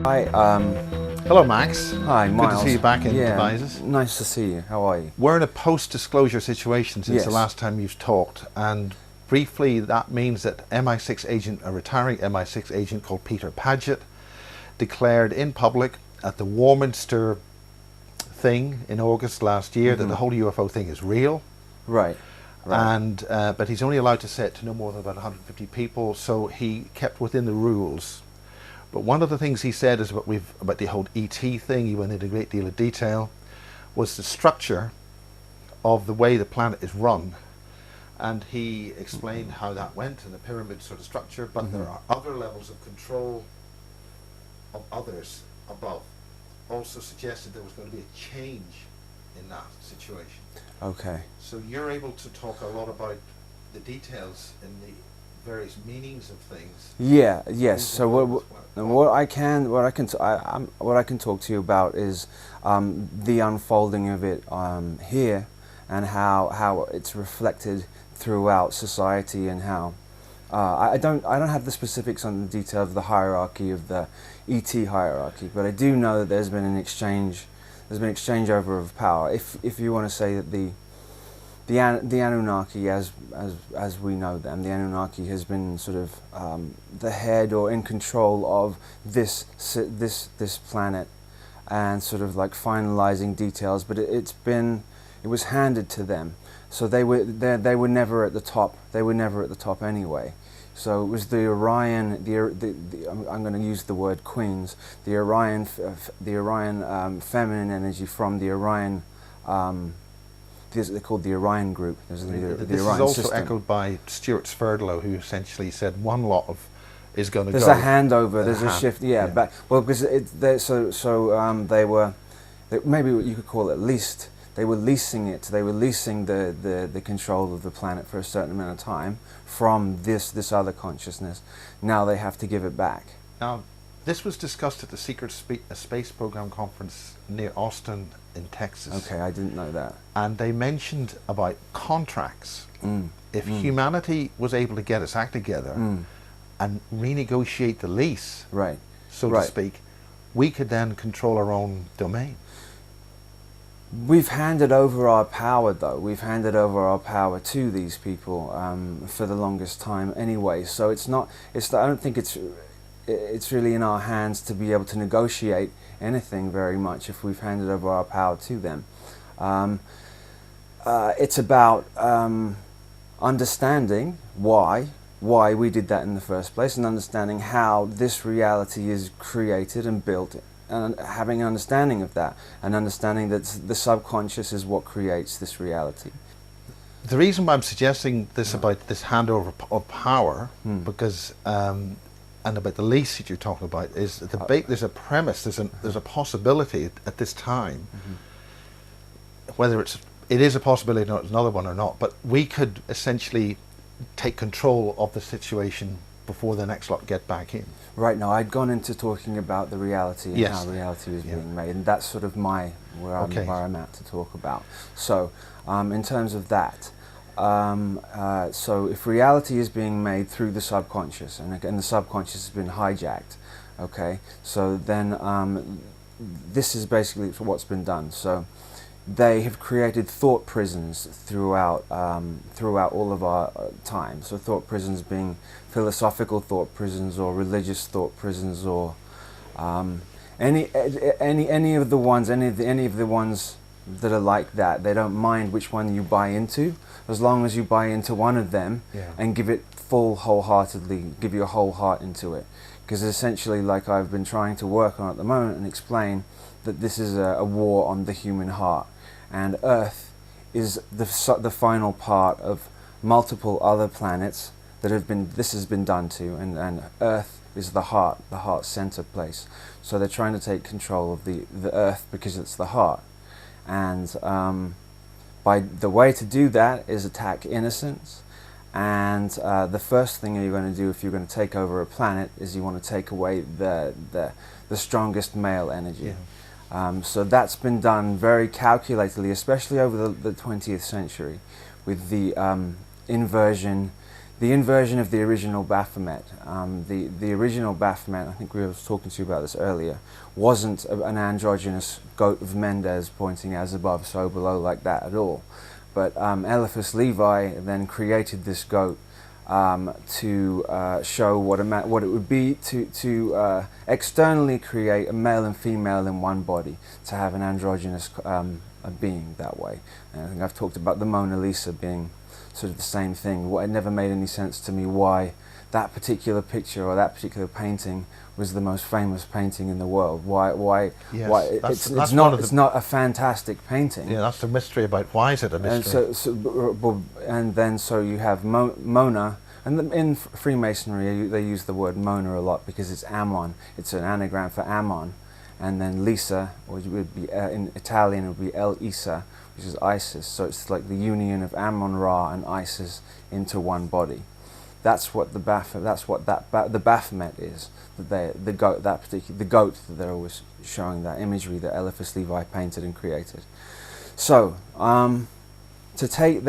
Hi, Hello, Max. hi, Miles. Good to see you back in Yeah, Devices. nice to see you. How are you? We're in a post-disclosure situation since the Yes. last time you've talked, and briefly that means that MI6 agent, a retiring MI6 agent called Peter Paget, declared in public at the Warminster thing in August last year that the whole UFO thing is real. Right, right. And but he's only allowed to say it to no more than about 150 people, so he kept within the rules. But one of the things he said is about the whole ET thing. He went into a great deal of detail. Was the structure of the way the planet is run, and he explained how that went in the pyramid sort of structure. But there are other levels of control of others above. Also suggested there was going to be a change in that situation. Okay. So you're able to talk a lot about the details in the various meanings of things. Yeah. Yes. Things So involved as well. what I can talk to you about is the unfolding of it here, and how it's reflected throughout society, and how I don't have the specifics on the detail of the hierarchy of the ET hierarchy, but I do know that there's been an exchange. There's been exchange over of power. If you want to say that the Anunnaki, as we know them, the Anunnaki has been sort of the head or in control of this planet, and sort of like finalizing details. But it was handed to them, so they were never at the top. They were never at the top anyway. So it was the Orion. I'm going to use the word queens. The Orion feminine energy from the Orion. They're called the Orion group. This Orion is also system. echoed by Stuart Sverdlow, who essentially said one lot of is going to go. There's a handover. There's a shift. Yeah, yeah. back. Well, because maybe you could call it leased. They were leasing it. They were leasing the control of the planet for a certain amount of time from this other consciousness. Now they have to give it back. Now, this was discussed at the Secret Space Program conference near Austin in Texas. Okay, I didn't know that. And they mentioned about contracts. If humanity was able to get its act together and renegotiate the lease, Right. so Right. to speak, we could then control our own domain. We've handed over our power, though. We've handed over our power to these people for the longest time, anyway. So it's not. I don't think it's really in our hands to be able to negotiate anything very much if we've handed over our power to them. It's about understanding why we did that in the first place, and understanding how this reality is created and built, and having an understanding of that, and understanding that the subconscious is what creates this reality. The reason why I'm suggesting this about this handover of power, because and about the lease that you're talking about, is there's a premise, there's a possibility at this time, whether it is a possibility or not, it's another one or not, but we could essentially take control of the situation before the next lot get back in. Right. Now, I'd gone into talking about the reality and Yes. how reality was being made, and that's sort of where I'm at to talk about. So, in terms of that, so if reality is being made through the subconscious, and again the subconscious has been hijacked, okay, so then this is basically what's been done. So they have created thought prisons throughout all of our time. So thought prisons being philosophical thought prisons, or religious thought prisons, or any of the ones that are like that. They don't mind which one you buy into, as long as you buy into one of them and give it wholeheartedly, give your whole heart into it. Because essentially, like I've been trying to work on at the moment and explain, that this is a war on the human heart, and Earth is the final part of multiple other planets that this has been done to, and Earth is the heart center place. So they're trying to take control of the Earth because it's the heart, and by the way to do that is attack innocence. And the first thing you're going to do if you're going to take over a planet is you want to take away the strongest male energy. So that's been done very calculatedly, especially over the 20th century, with the inversion, the inversion of the original Baphomet. The original Baphomet, I think we were talking to you about this earlier, wasn't an androgynous goat of Mendes pointing as above, so below like that at all. But Eliphas Levi then created this goat to show what it would be to externally create a male and female in one body, to have an androgynous being that way. And I think I've talked about the Mona Lisa being sort of the same thing. It never made any sense to me why that particular picture or that particular painting was the most famous painting in the world. Why? Yes, why? It's not a fantastic painting. Yeah, that's the mystery about why is it a mystery. And then you have Mona, and in Freemasonry they use the word Mona a lot because it's Ammon. It's an anagram for Ammon, and then Lisa, or it would be in Italian, it would be El Isa, which is Isis. So it's like the union of Ammon Ra and Isis into one body. That's what the Baphomet is. The goat that they're always showing, that imagery that Eliphas Levi painted and created. So to take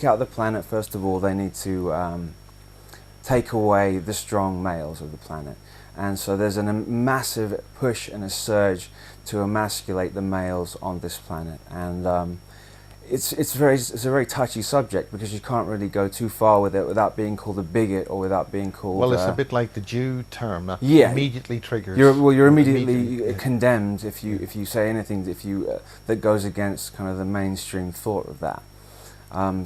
out the planet, first of all, they need to take away the strong males of the planet. And so there's a massive push and a surge to emasculate the males on this planet. And it's a very touchy subject because you can't really go too far with it without being called a bigot or without being called... Well, it's a bit like the Jew term that yeah, immediately triggers... You're immediately condemned if you say anything that goes against kind of the mainstream thought of that.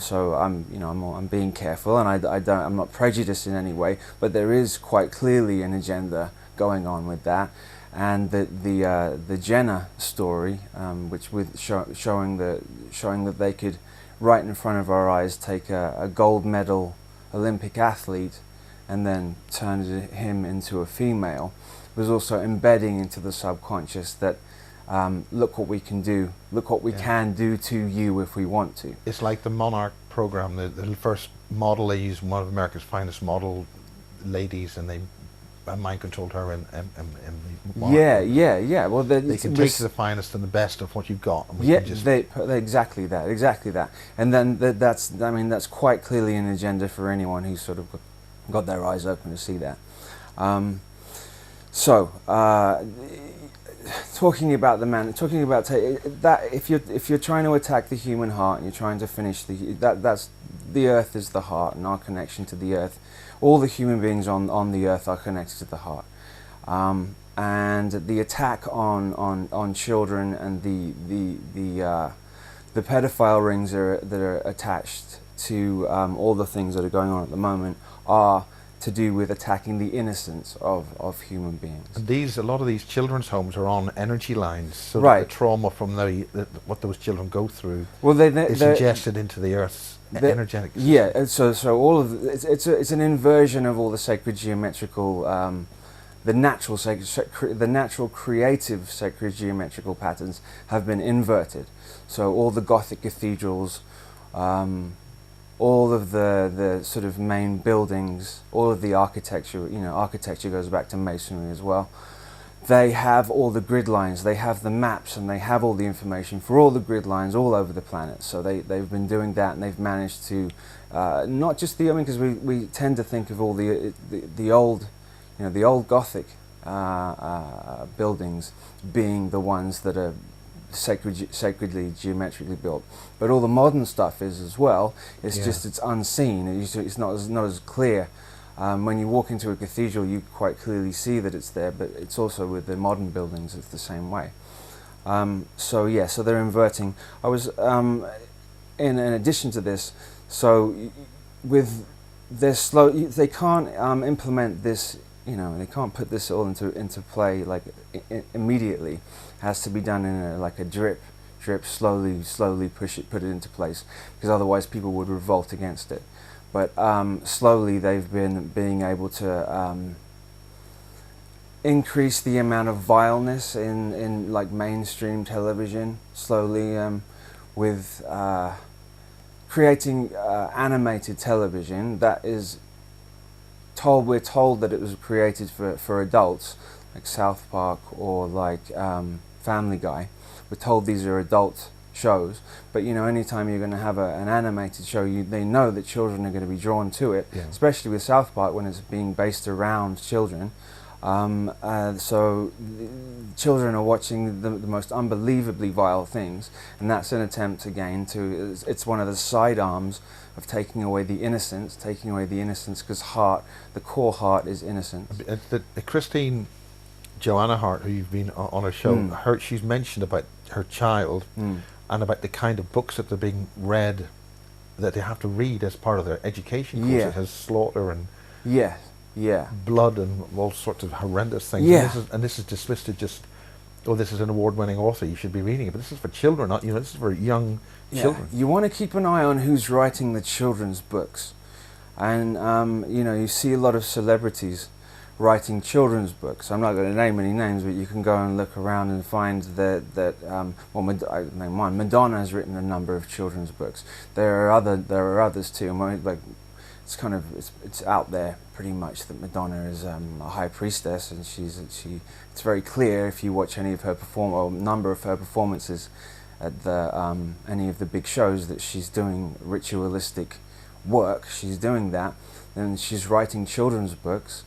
So I'm being careful, and I'm not prejudiced in any way, but there is quite clearly an agenda going on with that, and the Jenner story, which with showing that they could, right in front of our eyes, take a gold medal Olympic athlete and then turn him into a female, was also embedding into the subconscious that look what we can do, look what we can do to you if we want to. It's like the Monarch program, the first model they used, one of America's finest model ladies, and they mind controlled her and yeah. Well, they can take the finest and the best of what you've got. And exactly that. And then that's quite clearly an agenda for anyone who's sort of got their eyes open to see that. Talking about that, if you're trying to attack the human heart and you're trying to finish that's the earth is the heart, and our connection to the earth. All the human beings on the earth are connected to the heart, and the attack on children and the pedophile rings that are attached to all the things that are going on at the moment are to do with attacking the innocence of human beings. And a lot of these children's homes are on energy lines, so right. that the trauma from what those children go through is they're ingested into the earth's energetic system. Yeah, so all of it's an inversion of all the sacred geometrical, the natural creative sacred geometrical patterns have been inverted. So all the Gothic cathedrals, all of the sort of main buildings, all of the architecture, architecture goes back to masonry as well. They have all the grid lines, they have the maps, and they have all the information for all the grid lines all over the planet. So they've been doing that, and they've managed to, not just because we tend to think of all the old, the old Gothic buildings being the ones that are sacredly geometrically built, but all the modern stuff is as well. It's just it's unseen. It's not as clear. When you walk into a cathedral, you quite clearly see that it's there, but it's also with the modern buildings. It's the same way. So they're inverting. I was in addition to this. So with their slow, they can't implement this. They can't put this all into play like immediately. It has to be done in a drip, slowly put it into place, because otherwise people would revolt against it. But slowly they've been being able to increase the amount of vileness in like mainstream television, slowly with creating animated television that is we're told that it was created for adults, like South Park or like Family Guy. We're told these are adult shows, but you know, anytime you're going to have an animated show, they know that children are going to be drawn to it, especially with South Park when it's being based around children. So children are watching the most unbelievably vile things, and that's an attempt again to, it's one of the sidearms of taking away the innocence, because the core heart is innocence. Christine Joanna Hart, who you've been on her show, she's mentioned about her child and about the kind of books that they're being read, that they have to read as part of their education course. It has slaughter and blood and all sorts of horrendous things. And this is dismissed as just, oh, this is an award-winning author, you should be reading it. But this is for children, not, this is for young children. You want to keep an eye on who's writing the children's books. And, you see a lot of celebrities writing children's books. I'm not going to name any names, but you can go and look around and find that I name one. Madonna has written a number of children's books. There are others too. It's out there pretty much that Madonna is a high priestess, and it's very clear if you watch any of her number of her performances at any of the big shows that she's doing ritualistic work. She's doing that, and she's writing children's books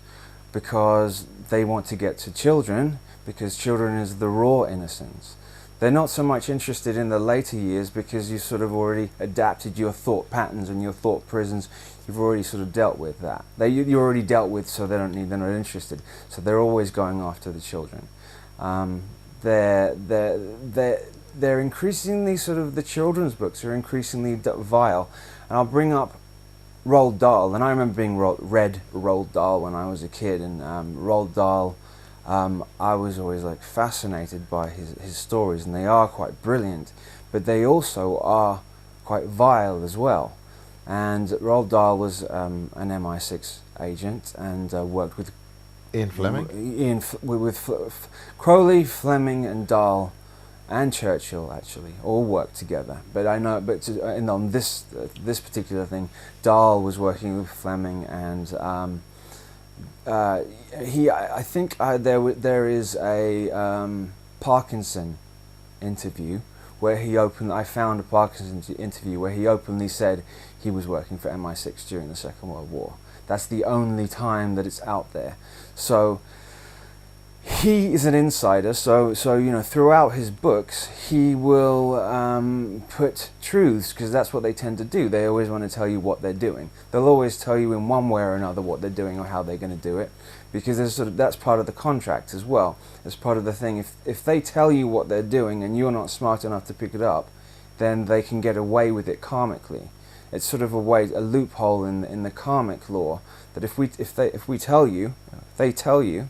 because they want to get to children, because children is the raw innocence. They're not so much interested in the later years because you sort of already adapted your thought patterns and your thought prisons. You've already sort of dealt with that. You already dealt with, so they're not interested. So they're always going after the children. They're increasingly the children's books are increasingly vile. And I'll bring up Roald Dahl, and I remember being read Roald Dahl when I was a kid, and Roald Dahl, I was always fascinated by his stories, and they are quite brilliant, but they also are quite vile as well. And Roald Dahl was an MI6 agent and worked with Ian Fleming, Crowley, Fleming, and Dahl, and Churchill actually all worked together. But I know, on this particular thing, Dahl was working with Fleming, and I think there is a Parkinson interview where I found a Parkinson interview where he openly said he was working for MI6 during the Second World War. That's the only time that it's out there. So he is an insider, so throughout his books he will put truths, because that's what they tend to do. They always want to tell you what they're doing. They'll always tell you in one way or another what they're doing or how they're going to do it, because that's part of the contract as well. It's part of the thing. If they tell you what they're doing and you're not smart enough to pick it up, then they can get away with it karmically. It's sort of a loophole in the karmic law, that if they tell you,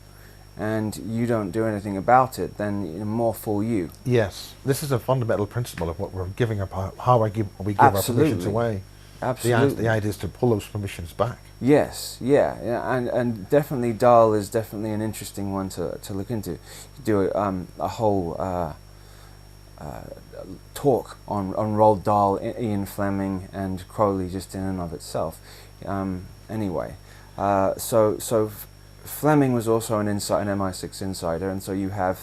and you don't do anything about it, then more fool you. Yes, this is a fundamental principle of what we're giving up, how we give our permissions away. Absolutely. The idea is to pull those permissions back. Yes, and definitely Dahl is definitely an interesting one to look into. You do a whole talk on Roald Dahl, Ian Fleming, and Crowley just in and of itself. Anyway, so Fleming was also an MI6 insider, and so you have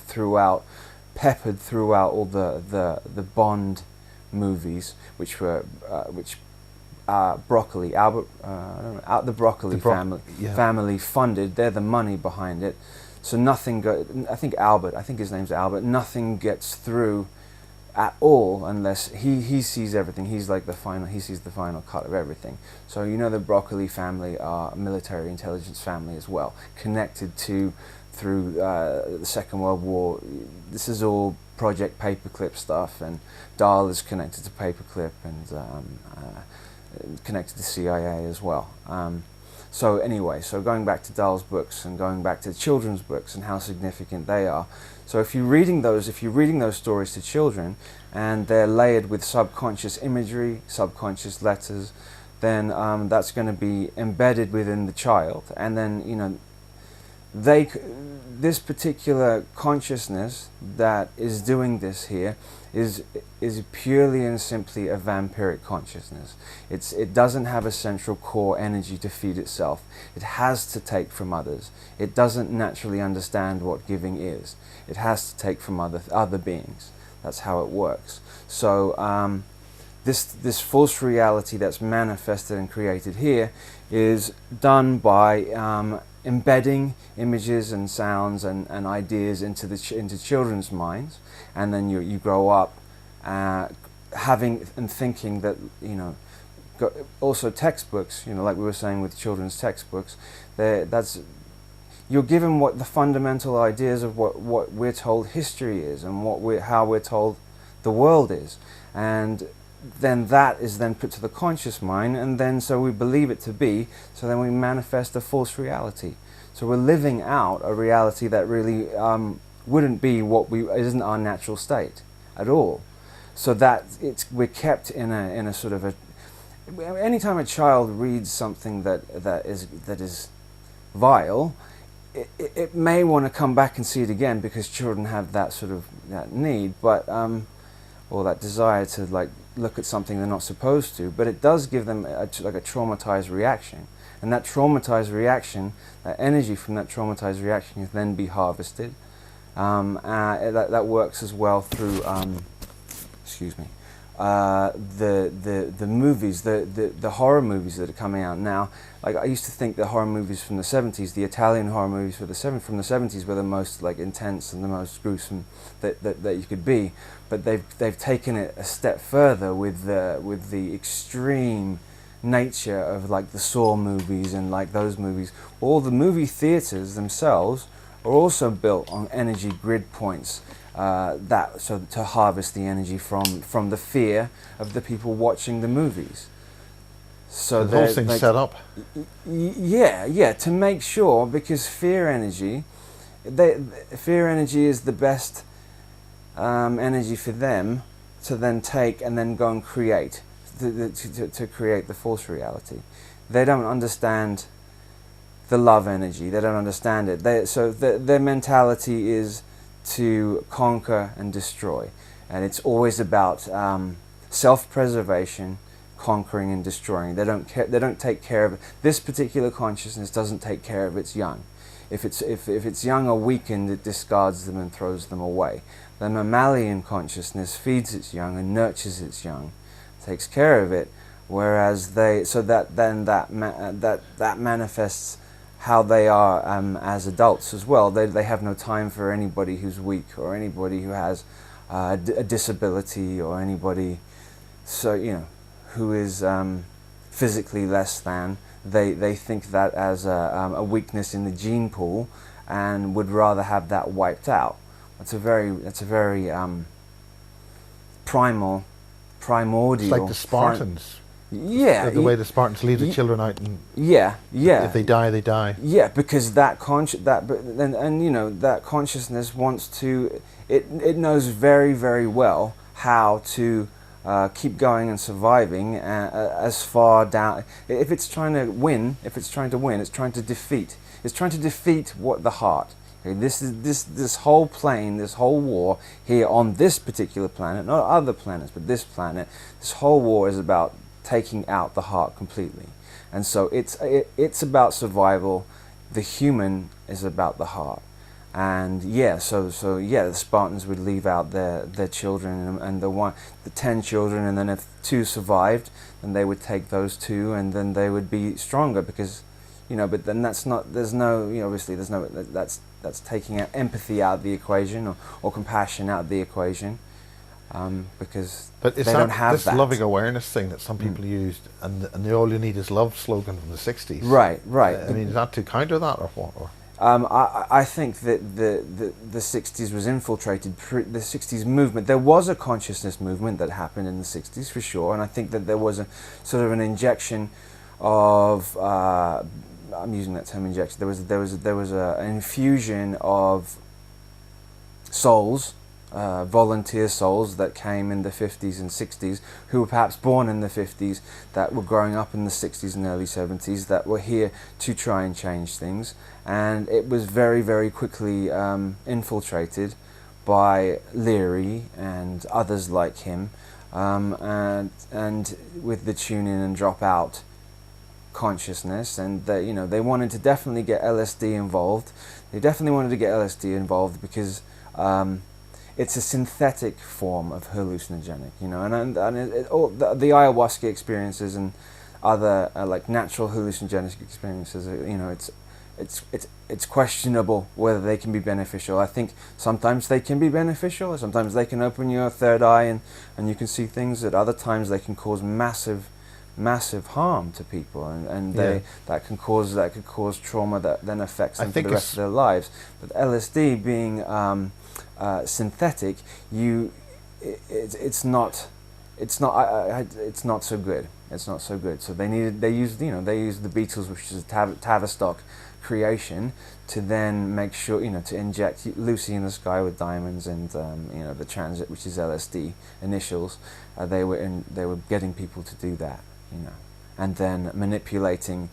peppered throughout all the Bond movies, which were Broccoli, the Broccoli family funded. They're the money behind it. So I think his name's Albert. Nothing gets through at all unless he sees everything. He's like he sees the final cut of everything. So the Broccoli family are a military intelligence family as well, connected through the Second World War. This is all Project Paperclip stuff, and Dahl is connected to Paperclip and connected to CIA as well. So going back to Dahl's books and going back to children's books and how significant they are. So if you're reading those stories to children, and they're layered with subconscious imagery, subconscious letters, then that's going to be embedded within the child, and then this particular consciousness that is doing this here is purely and simply a vampiric consciousness. It doesn't have a central core energy to feed itself. It has to take from others. It doesn't naturally understand what giving is. It has to take from other beings. That's how it works. So this false reality that's manifested and created here is done by embedding images and sounds and ideas into into children's minds, and then you grow up having and thinking that, you know, also textbooks, you know, like we were saying with children's textbooks, that's, you're given what the fundamental ideas of what we're told history is and how we're told the world is, and then that is then put to the conscious mind, and then so we believe it to be, so then we manifest a false reality. So we're living out a reality that really wouldn't be isn't our natural state at all. So that we're kept in a sort of a, anytime a child reads something that is vile, it may want to come back and see it again, because children have that sort of that need, but or that desire to like look at something they're not supposed to. But it does give them like a traumatized reaction, and that traumatized reaction, that energy from that traumatized reaction, can then be harvested. That works as well through excuse me. The movies, the horror movies that are coming out now. Like, I used to think the horror movies from the 70s, the Italian horror movies from the 70s were the most like intense and the most gruesome that you could be. But they've taken it a step further with the extreme nature of like the Saw movies and like those movies. All the movie theaters themselves are also built on energy grid points. So to harvest the energy from the fear of the people watching the movies. So those things like, set up. Yeah, to make sure, because fear energy is the best energy for them to then take and then go and create to create the false reality. They don't understand the love energy. They don't understand it. So their mentality is to conquer and destroy, and it's always about self-preservation, conquering and destroying. They don't take care of it. This particular consciousness doesn't take care of its young. If its young are weakened, it discards them and throws them away. The mammalian consciousness feeds its young and nurtures its young, takes care of it, whereas that manifests how they are as adults as well. They have no time for anybody who's weak, or anybody who has a disability, or anybody, so, you know, who is physically less than. They think that as a weakness in the gene pool, and would rather have that wiped out. That's a very primordial. It's like the Spartans. Yeah, the way the Spartans leave the children out, and yeah. If they die, they die. Yeah, because and you know, that consciousness wants to. It knows very, very well how to keep going and surviving as far down. If it's trying to win, it's trying to defeat. It's trying to defeat what the heart. Okay, this whole plane, this whole war here on this particular planet, not other planets, but this planet. This whole war is about taking out the heart completely, and so it's about survival. The human is about the heart, and yeah, so the Spartans would leave out their children, and the 10 children, and then if 2 survived, then they would take those 2, and then they would be stronger, because, you know, but then that's not, there's no, you know, obviously there's no, that's taking empathy out of the equation, or compassion out of the equation. Because but it's they don't have this that. loving awareness thing that some people used, and the all you need is love slogan from the 60s. Right. I mean, is that to counter that, or what? Or? I think that the 60s was infiltrated, the 60s movement. There was a consciousness movement that happened in the 60s for sure, and I think that there was a sort of an injection of, I'm using that term injection, there was an infusion of souls, volunteer souls that came in the 50s and 60s, who were perhaps born in the 50s, that were growing up in the 60s and early 70s, that were here to try and change things. And it was very, very quickly infiltrated by Leary and others like him, and with the tune in and drop out consciousness, and they, you know, they wanted to definitely get LSD involved. They definitely wanted to get LSD involved because it's a synthetic form of hallucinogenic, you know, and all the ayahuasca experiences and other like natural hallucinogenic experiences, you know, it's questionable whether they can be beneficial. I think sometimes they can be beneficial, sometimes they can open your third eye and you can see things. At other times they can cause massive harm to people, and that could cause trauma that then affects them for the rest of their lives. But LSD being synthetic, it's not so good. It's not so good. So they used the Beatles, which is a Tavistock creation, to then make sure, you know, to inject Lucy in the Sky with Diamonds and you know, the Transit, which is LSD initials. They were getting people to do that, you know, and then manipulating.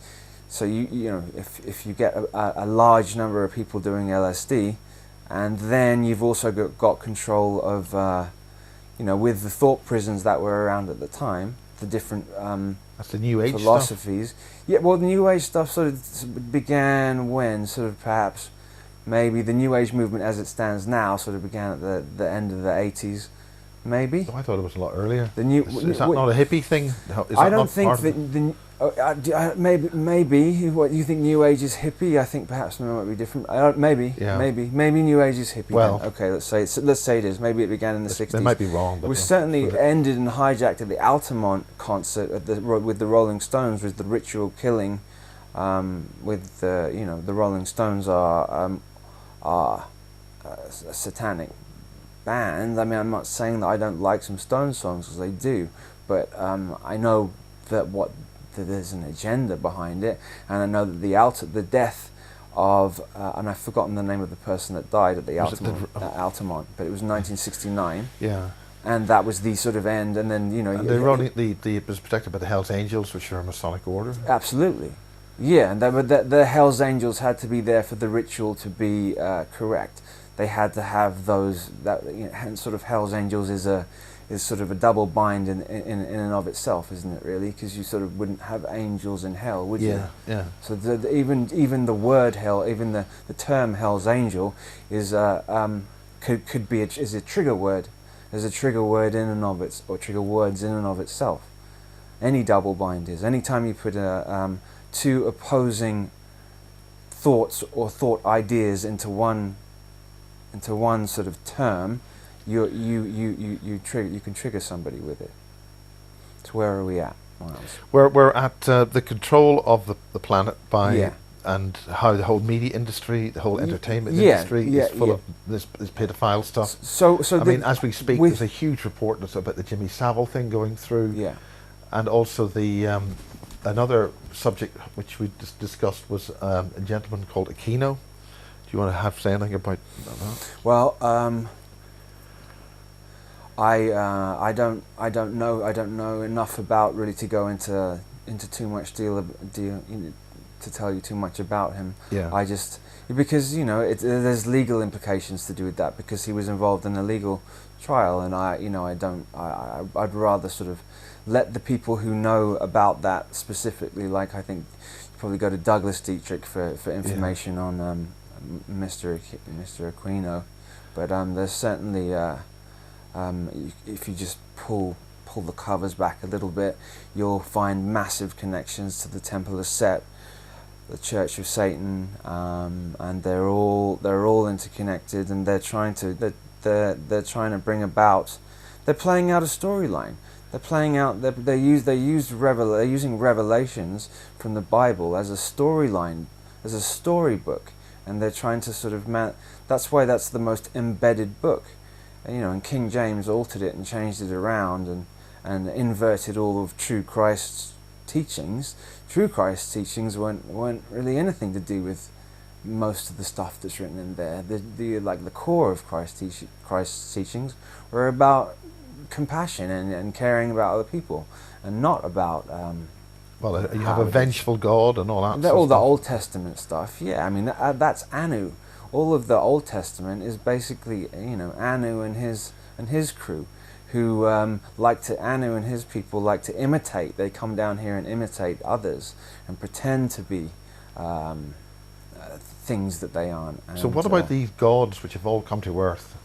So you know, if you get a large number of people doing LSD, and then you've also got control of you know, with the thought prisons that were around at the time, the different that's the New Age philosophies. Stuff. Yeah, well, the New Age stuff sort of began when, sort of perhaps, maybe the New Age movement as it stands now sort of began at the end of the 80s, maybe. Oh, I thought it was a lot earlier. Is that not a hippie thing? I don't think that maybe what you think New Age is hippie. I think perhaps it might be different. Maybe New Age is hippie. Well, then. Okay, let's say it is. Maybe it began in the 60s. They might be wrong, but it was certainly ended and hijacked at the Altamont concert with the Rolling Stones, with the ritual killing. With the, you know, the Rolling Stones are a satanic band. I mean, I'm not saying that I don't like some Stones songs, because they do, but I know that there's an agenda behind it, and I know that the death of and I've forgotten the name of the person that died at the Altamont, but it was 1969. Yeah. And that was the sort of end, and then, you know, and it was protected by the Hells Angels, which are a Masonic order. Absolutely. Yeah, and the Hells Angels had to be there for the ritual to be correct. They had to have those, that, you know, and sort of Hells Angels is sort of a double bind in and of itself, isn't it, really? Because you sort of wouldn't have angels in hell, would you? Yeah. So even the word hell, even the term Hell's Angel is could be is a trigger word. There's a trigger word in and of it, or trigger words in and of itself. Any double bind is. Anytime you put two opposing thoughts or thought ideas into one sort of term, you can trigger somebody with it. So where are we at, Miles? We're at the control of the planet by and how the whole media industry, the whole entertainment industry is full of this pedophile stuff. So I mean, as we speak, there's a huge report that's about the Jimmy Savile thing going through. Yeah. And also the another subject which we discussed was a gentleman called Aquino. Do you want to say anything about that? Well, I don't know enough about really to go into too much to tell you too much about him. Yeah. I just, because, you know, there's legal implications to do with that, because he was involved in a legal trial, and I'd rather sort of let the people who know about that specifically, like I think you probably go to Douglas Dietrich for information on Mr. Aquino, but there's certainly if you just pull the covers back a little bit, you'll find massive connections to the Temple of Set, the Church of Satan, and they're all interconnected, and they're trying to bring about. They're playing out a storyline. They're playing out. They're using revelations from the Bible as a storyline, as a storybook, and they're trying to sort of. That's why that's the most embedded book, you know. And King James altered it and changed it around and inverted all of true Christ's teachings. True Christ's teachings weren't really anything to do with most of the stuff that's written in there. The core of Christ's teachings were about compassion and caring about other people, and not about well, you have a vengeful God and all that. All the Old Testament stuff. Yeah, I mean that's Anu. All of the Old Testament is basically, you know, Anu and his crew, who Anu and his people like to imitate. They come down here and imitate others and pretend to be things that they aren't. And so what about these gods which have all come to Earth?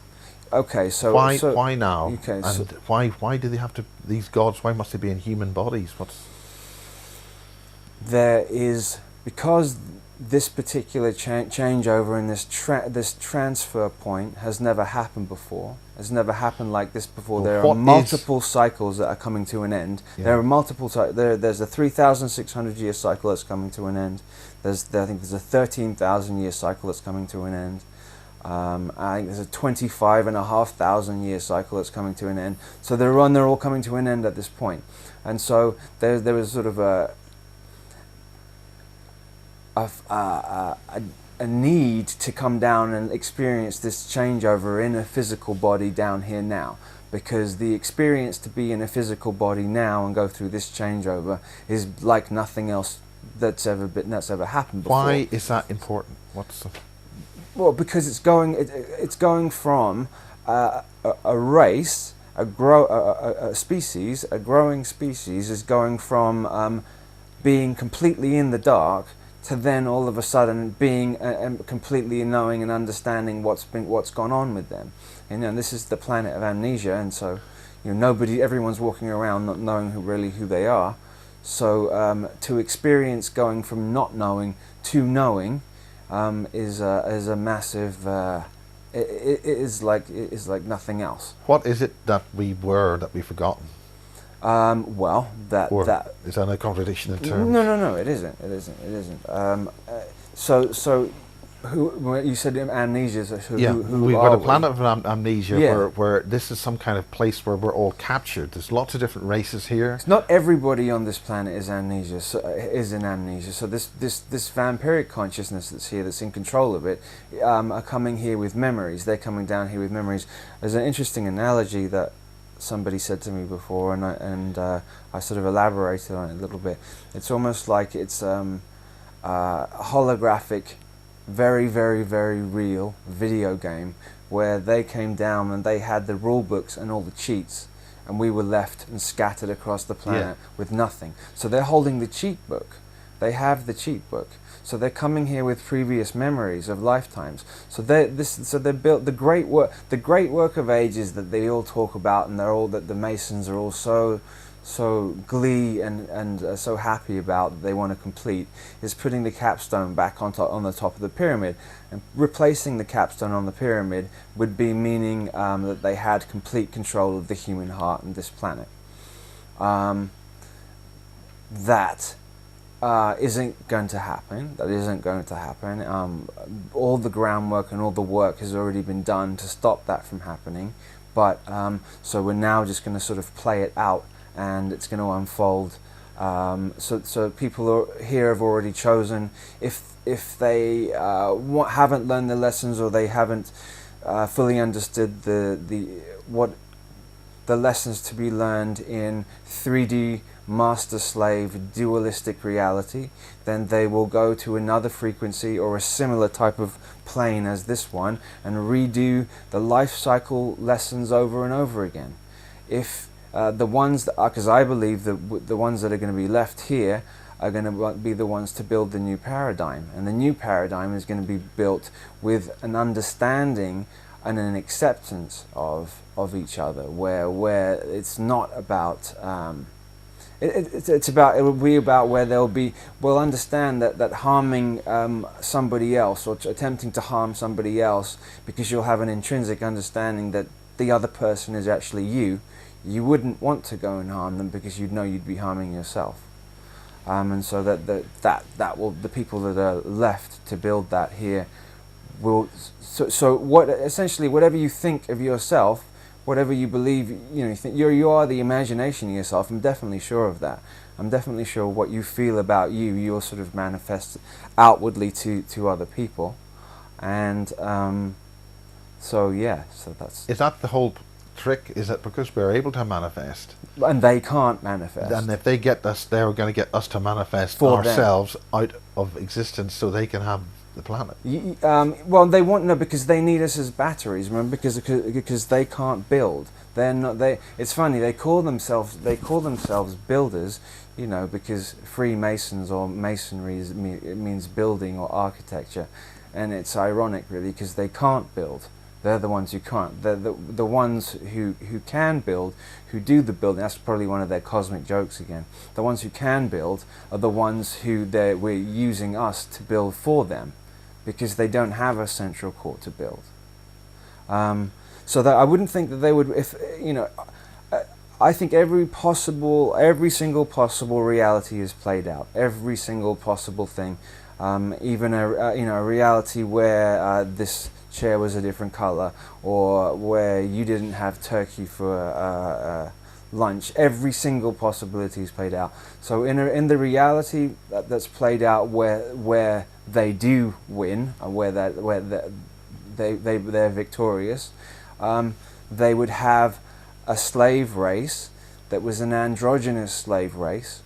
Okay, so why now? Okay, And why do they have to, these gods? Why must they be in human bodies? there is, because this particular changeover and this transfer point has never happened before. Has never happened like this before. Well, there are multiple cycles that are coming to an end. Yeah. There are multiple. There's a 3,600 year cycle that's coming to an end. I think there's a 13,000 year cycle that's coming to an end. I think there's a 25,500 year cycle that's coming to an end. So they're all coming to an end at this point. And so there was sort of a need to come down and experience this changeover in a physical body down here now, because the experience to be in a physical body now and go through this changeover is like nothing else that's ever happened before. Why is that important? Well, because it's going from a race, a species, a growing species is going from being completely in the dark to then all of a sudden being completely knowing and understanding what's gone on with them. And this is the planet of amnesia, and so everyone's walking around not knowing who they are. So to experience going from not knowing to knowing is a massive. It is like nothing else. What is it that we've forgotten? Well, is that a contradiction in terms? No, it isn't. So who you said amnesia? We've got a planet of amnesia where this is some kind of place where we're all captured. There's lots of different races here. Not everybody on this planet is amnesia. Is in amnesia. So this vampiric consciousness that's here, that's in control of it, are coming here with memories. They're coming down here with memories. There's an interesting analogy that somebody said to me before, and I sort of elaborated on it a little bit. It's almost like it's a holographic, very, very, very real video game where they came down and they had the rule books and all the cheats, and we were left and scattered across the planet with nothing. So they're holding the cheat book. They have the cheat book. So they're coming here with previous memories of lifetimes. So they built the great work of ages that they all talk about, and the Masons are all so glee and so happy about that they want to complete, is putting the capstone back on the top of the pyramid, and replacing the capstone on the pyramid would be meaning that they had complete control of the human heart and this planet. That isn't going to happen. That isn't going to happen. All the groundwork and all the work has already been done to stop that from happening. But so we're now just going to sort of play it out, and it's going to unfold. So people here have already chosen, if they haven't learned the lessons, or they haven't fully understood the lessons to be learned in 3D master-slave dualistic reality, then they will go to another frequency or a similar type of plane as this one and redo the life cycle lessons over and over again. If the ones that are, because I believe that the ones that are going to be left here are going to be the ones to build the new paradigm, and the new paradigm is going to be built with an understanding and an acceptance of each other, where it's not about it will be about where we'll understand that harming somebody else, or attempting to harm somebody else, because you'll have an intrinsic understanding that the other person is actually you wouldn't want to go and harm them, because you'd know you'd be harming yourself. And so that will, the people that are left to build that here will, so what essentially, whatever you think of yourself, whatever you believe, you think you are the imagination of yourself. I'm definitely sure of that. I'm definitely sure what you feel about you'll sort of manifest outwardly to other people. And so that's... Is that the whole trick? Is that because we're able to manifest? And they can't manifest. And if they get us, they're going to get us to manifest for ourselves out of existence so they can have the planet. Well, they won't know, because they need us as batteries. Remember, because they can't build. They're not. It's funny. They call themselves builders. Because Freemasons or masonry means building or architecture, and it's ironic really, because they can't build. They're the ones who can't. They're the ones who can build, who do the building. That's probably one of their cosmic jokes again. The ones who can build are the ones who we're using us to build for them, because they don't have a central core to build. So that I wouldn't think that they would, if you know, I think every single possible reality is played out. Every single possible thing, even a reality where this chair was a different color, or where you didn't have turkey for lunch. Every single possibility is played out. So in the reality that's played out, where they do win, where they're victorious, they would have a slave race that was an androgynous slave race,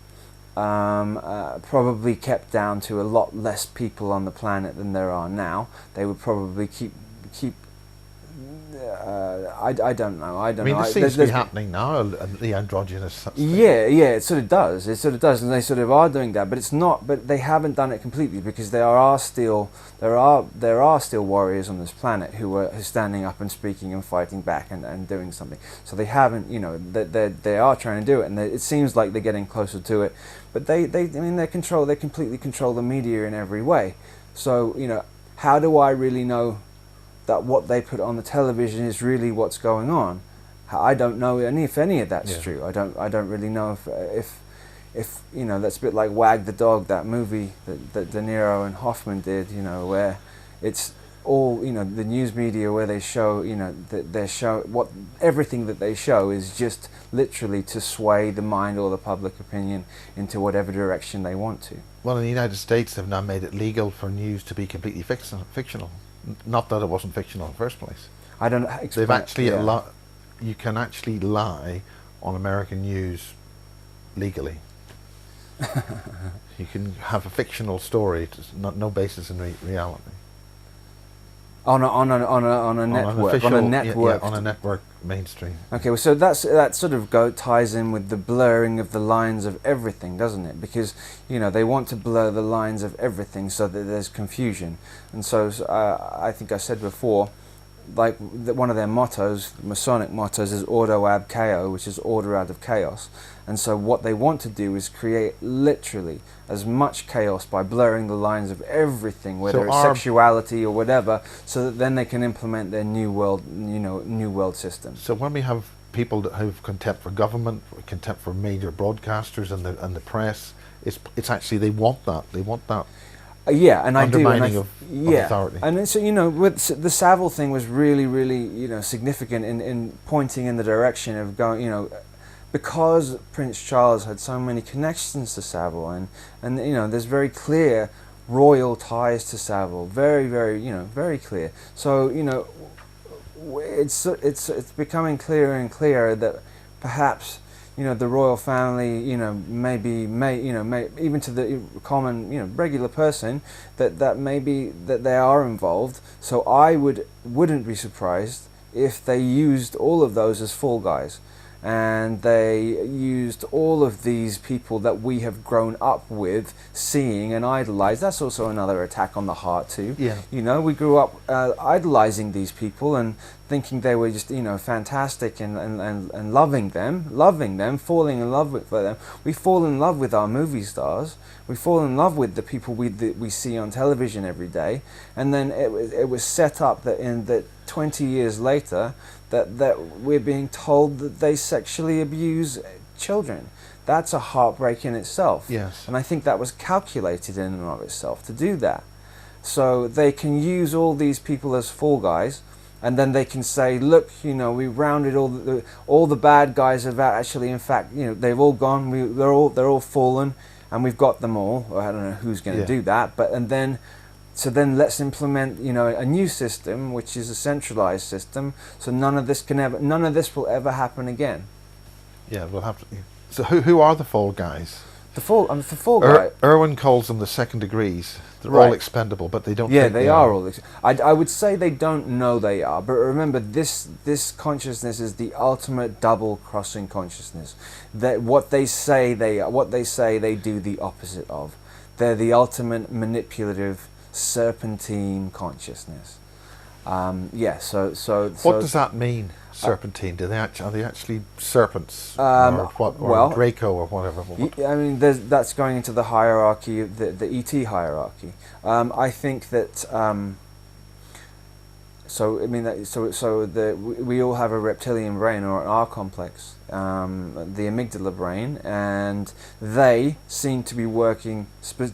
probably kept down to a lot less people on the planet than there are now. They would probably keep. I don't know. I mean, this seems to be happening now. The androgynous. Yeah, it sort of does. It sort of does, and they sort of are doing that. But it's not. But they haven't done it completely, because there are still warriors on this planet who are standing up and speaking and fighting back and doing something. So they haven't. You know, they are trying to do it, and it seems like they're getting closer to it. But they completely control the media in every way. So you know, how do I really know that what they put on the television is really what's going on? I don't know if any of that's true. I don't really know if you know, that's a bit like Wag the Dog, that movie that De Niro and Hoffman did, you know, where it's all, you know, the news media, where they show, you know, everything that they show is just literally to sway the mind or the public opinion into whatever direction they want to. Well, in the United States, they've now made it legal for news to be completely fictional. Not that it wasn't fictional in the first place. I don't. They've actually you can actually lie on American news legally. You can have a fictional story, no basis in reality. On a network mainstream. Okay, well, so that sort of ties in with the blurring of the lines of everything, doesn't it? Because you know, they want to blur the lines of everything so that there's confusion. And so I think I said before, like one of their mottos, Masonic mottos, is Ordo ab Chao, which is order out of chaos. And so what they want to do is create literally as much chaos by blurring the lines of everything, whether it's sexuality or whatever, so that then they can implement their new world system. So when we have people that have contempt for government, contempt for major broadcasters and the press, it's actually they want that. Yeah, and I do. Undermining of authority. And so, you know, with the Savile thing was really, really, you know, significant in pointing in the direction of going, you know, because Prince Charles had so many connections to Savile, and you know, there's very clear royal ties to Savile, very, very, you know, very clear. So, you know, it's becoming clearer and clearer that perhaps, you know, the royal family, you know, may even to the common, you know, regular person, that maybe that they are involved. So I wouldn't be surprised if they used all of those as fall guys, and they used all of these people that we have grown up with, seeing and idolized. That's also another attack on the heart too. Yeah. You know, we grew up idolizing these people and thinking they were just, you know, fantastic and loving them, falling in love with them. We fall in love with our movie stars. We fall in love with the people we see on television every day. And then it was set up that 20 years later that we're being told that they sexually abuse children. That's a heartbreak in itself. Yes. And I think that was calculated in and of itself to do that. So they can use all these people as fall guys, and then they can say, look, you know, we rounded all the bad guys have actually, in fact, you know, they've all gone. They're all fallen, and we've got them all. Or I don't know who's going to do that, but so then let's implement, you know, a new system, which is a centralized system. So none of this will ever happen again. Yeah, we'll have to. So who are the fall guys? The fall guy. Irwin calls them the second degrees. They're all expendable, but they don't. Yeah, they are all. I would say they don't know they are, but remember, this consciousness is the ultimate double-crossing consciousness. That what they say they do the opposite of. They're the ultimate manipulative serpentine consciousness. Yeah. What does that mean, serpentine? Are they actually serpents, or well, Draco, or whatever? I mean, that's going into the hierarchy, the ET hierarchy. I think that. So I mean, we all have a reptilian brain, or an R complex, the amygdala brain, and they seem to be working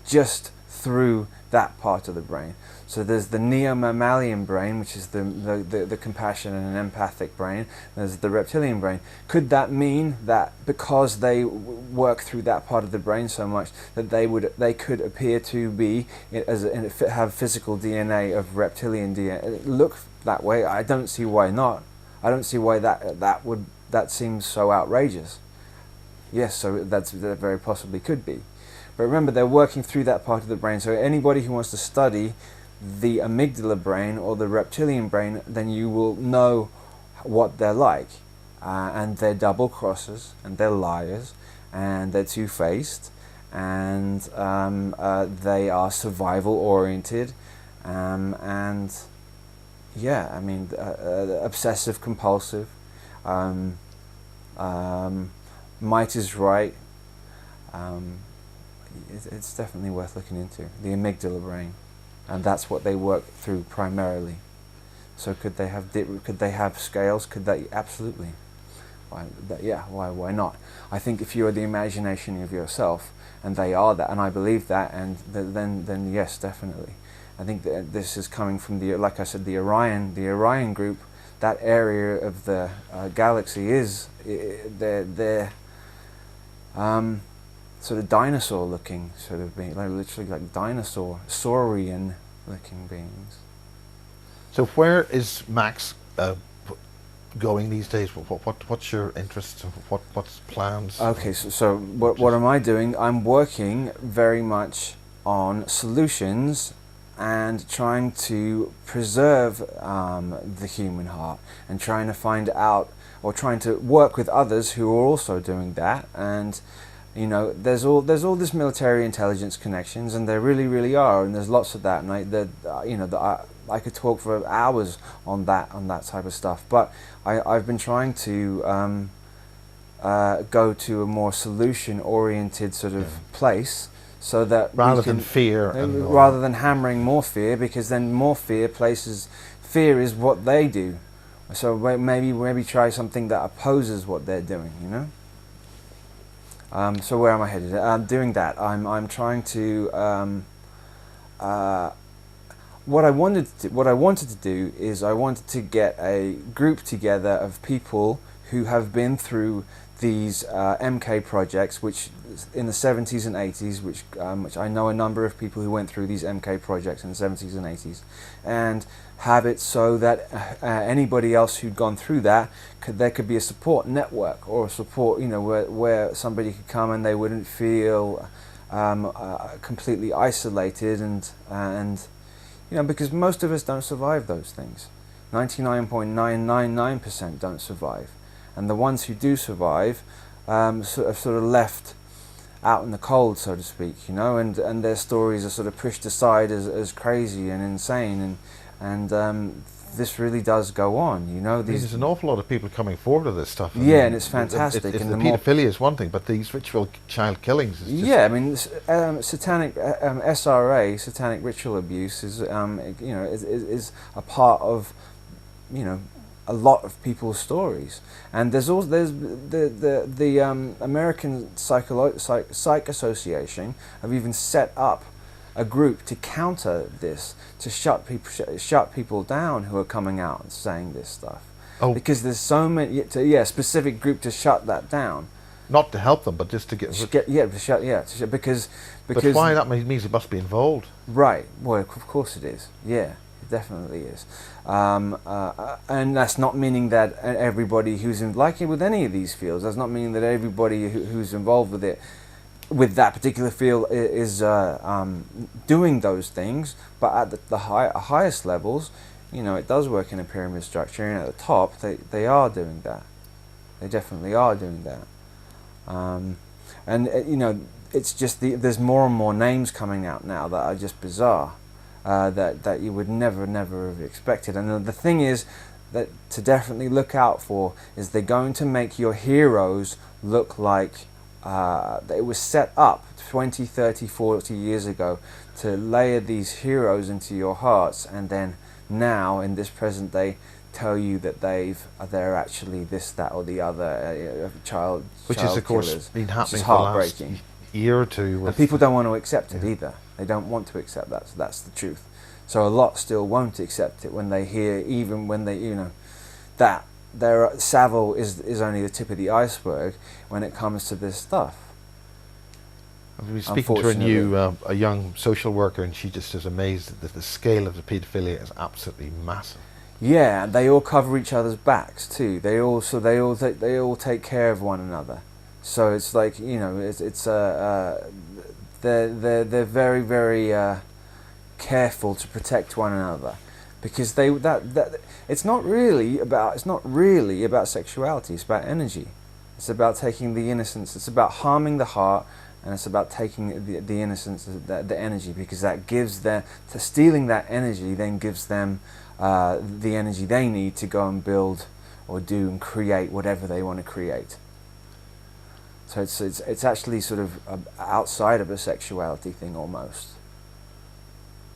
just through that part of the brain. So there's the neo-mammalian brain, which is the compassionate and empathic brain. There's the reptilian brain. Could that mean that because they work through that part of the brain so much that they could appear to be have physical DNA of reptilian DNA? Look that way. I don't see why not. I don't see why that seems so outrageous. Yes, so that very possibly could be. But remember, they're working through that part of the brain. So anybody who wants to study the amygdala brain or the reptilian brain, then you will know what they're like. And they're double crossers, and they're liars, and they're two-faced, and they are survival oriented, and yeah, I mean, obsessive compulsive, might is right. It's definitely worth looking into, the amygdala brain, and that's what they work through primarily. So could they have scales? Could they? Absolutely. Why not? I think if you are the imagination of yourself, and they are that, and I believe that, and then yes, definitely. I think that this is coming from like I said, the Orion group. That area of the galaxy is they're sort of dinosaur-looking, sort of being, like literally like saurian-looking beings. So where is Max going these days? What's your interest? What's plans? Okay, so what am I doing? I'm working very much on solutions and trying to preserve the human heart, and trying to find out, or trying to work with others who are also doing that. And you know, there's all this military intelligence connections, and there really are, and there's lots of that. And I could talk for hours on that type of stuff. But I've been trying to go to a more solution-oriented sort of place, so that rather than fear, rather than hammering more fear, because then more fear is what they do. So maybe try something that opposes what they're doing. You know. So where am I headed? Doing that, I'm trying to. What I wanted to do is I wanted to get a group together of people who have been through these MK projects, which in the 70s and 80s, which I know a number of people who went through these MK projects in the 70s and 80s, and have it so that anybody else who'd gone through that, there could be a support network, or a support, where somebody could come and they wouldn't feel completely isolated, and because most of us don't survive those things. 99.999% don't survive. And the ones who do survive sort of left out in the cold, so to speak, and their stories are sort of pushed aside as crazy and insane, and this really does go on, There's an awful lot of people coming forward to this stuff. And it's fantastic. And the paedophilia is one thing, but these ritual child killings is just... satanic SRA, satanic ritual abuse, is is a part of a lot of people's stories. And there's the American Psych Association have even set up a group to counter this, to shut people down who are coming out and saying this stuff. Oh. Because there's so many, specific group to shut that down. Not to help them, but just to get... because... But why? That means it must be involved. Right. Well, of course it is. Yeah, it definitely is. And that's not meaning that everybody who's like it with any of these fields, that's not meaning that everybody who's involved with it, with that particular field, is doing those things. But at the highest levels, it does work in a pyramid structure, and at the top, they are doing that. They definitely are doing that. And it's just there's more and more names coming out now that are just bizarre. that you would never have expected. And the thing is that to definitely look out for is they're going to make your heroes look like it was set up 20, 30, 40 years ago to layer these heroes into your hearts, and then now in this present day tell you that they're actually this, that, or the other child, which is of course killers, been happening for the last year or two. And people don't want to accept it either. They don't want to accept that. So that's the truth. So a lot still won't accept it when they hear, even when they, that Savile is only the tip of the iceberg when it comes to this stuff. I was speaking to a young social worker, and she just is amazed that the scale of the paedophilia is absolutely massive. Yeah, they all cover each other's backs too. They all take care of one another. So it's like they're very very careful to protect one another, because it's not really about sexuality. It's about energy. It's about taking the innocence. It's about harming the heart. And it's about taking the innocence, the energy, because that gives stealing that energy then gives them the energy they need to go and build or do and create whatever they want to create. So it's actually sort of outside of a sexuality thing almost.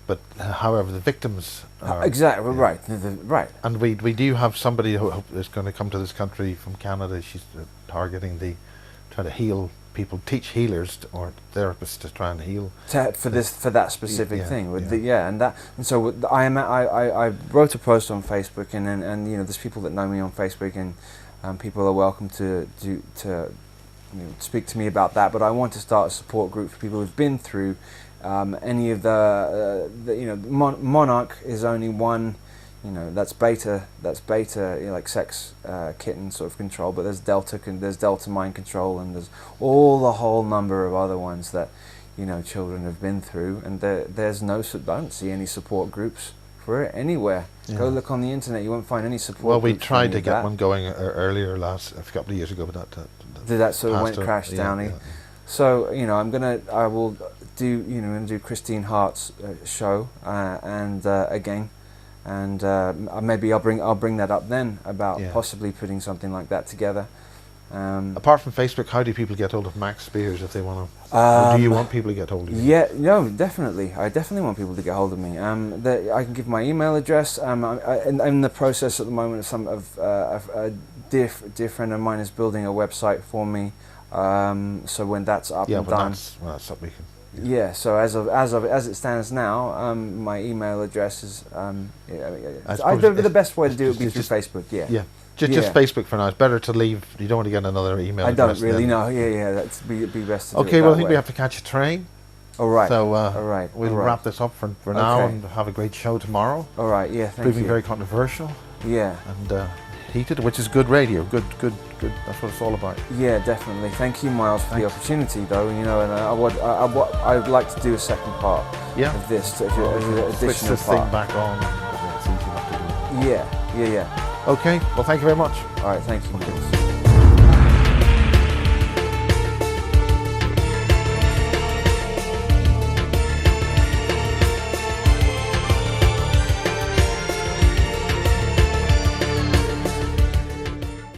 But however, the victims are... Exactly, right. Right. And we do have somebody who is going to come to this country from Canada. She's targeting trying to heal people, teach healers or therapists to try and heal for that specific thing. And so I wrote a post on Facebook, and there's people that know me on Facebook, and people are welcome to speak to me about that. But I want to start a support group for people who've been through any of Monarch is only one. That's beta, like sex kitten sort of control, but there's Delta mind control, and there's a whole number of other ones that children have been through, and I don't see any support groups for it anywhere. Go look on the internet, you won't find any support. Well, we tried to get one going earlier a couple of years ago, but that sort of went crash down. Yeah. So I will do Christine Hart's show and again. And maybe I'll bring that up then about possibly putting something like that together. Apart from Facebook, how do people get hold of Max Spiers if they want to? Or do you want people to get hold of you? Yeah, no, definitely. I definitely want people to get hold of me. I can give my email address. I'm in the process at the moment of a dear friend of mine is building a website for me. So when that's up and done, that's up we can. Yeah. So as it stands now, my email address is. The best way to do it would be through Facebook. Yeah. Yeah. Just Facebook for now. It's better to leave. You don't want to get another email address. I don't really know. Yeah. That's be best to do Okay. it Well, I think we have to catch a train. All right. So all right. We'll wrap this up for now and have a great show tomorrow. All right. Yeah. Thank Proving you. very controversial. Yeah. And heated, which is good radio. Good. That's what it's all about. Yeah, definitely. Thank you, Miles, for the opportunity, though. And I'd like to do a second part of this, additional switch this part. thing back on. It's easy enough to do. Yeah. Okay. Well, thank you very much. All right. Thank you. Okay.